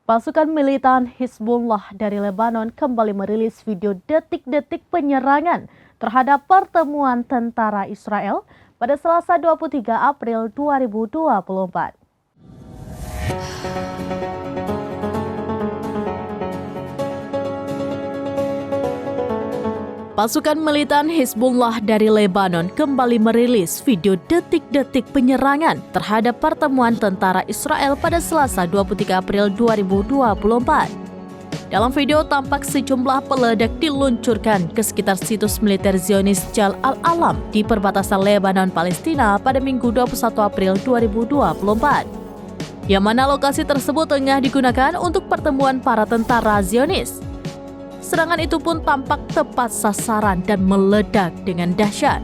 Pasukan militan Hizbullah dari Lebanon kembali merilis video detik-detik penyerangan terhadap pertemuan tentara Israel pada Selasa 23 April 2024. Pasukan militan Hizbullah dari Lebanon kembali merilis video detik-detik penyerangan terhadap pertemuan tentara Israel pada Selasa 23 April 2024. Dalam video tampak sejumlah peledak diluncurkan ke sekitar situs militer Zionis Jal Al-Alam di perbatasan Lebanon Palestina pada Minggu 21 April 2024. Yang mana lokasi tersebut tengah digunakan untuk pertemuan para tentara Zionis. Serangan itu pun tampak tepat sasaran dan meledak dengan dahsyat.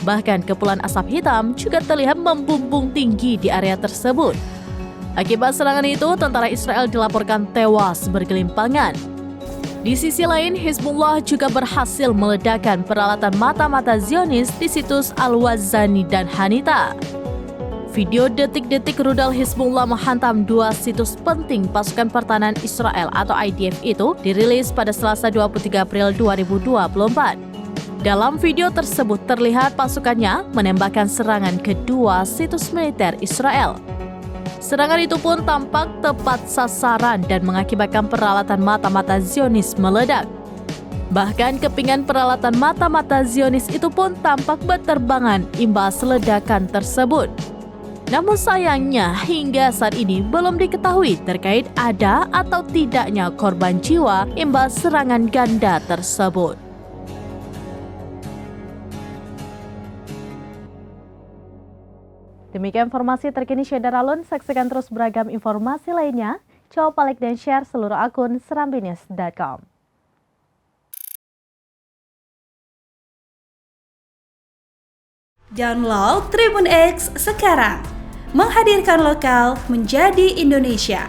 Bahkan kepulan asap hitam juga terlihat membumbung tinggi di area tersebut. Akibat serangan itu, tentara Israel dilaporkan tewas bergelimpangan. Di sisi lain, Hizbullah juga berhasil meledakkan peralatan mata-mata Zionis di situs Al-Wazani dan Hanita. Video detik-detik rudal Hizbullah menghantam dua situs penting pasukan pertahanan Israel atau IDF itu dirilis pada Selasa 23 April 2024. Dalam video tersebut terlihat pasukannya menembakkan serangan ke dua situs militer Israel. Serangan itu pun tampak tepat sasaran dan mengakibatkan peralatan mata-mata Zionis meledak. Bahkan kepingan peralatan mata-mata Zionis itu pun tampak berterbangan imbas ledakan tersebut. Namun sayangnya hingga saat ini belum diketahui terkait ada atau tidaknya korban jiwa imbas serangan ganda tersebut. Demikian informasi terkini Syedar Alun, saksikan terus beragam informasi lainnya. Coba like dan share seluruh akun serambinews.com. Download Tribun X sekarang. Menghadirkan lokal menjadi Indonesia.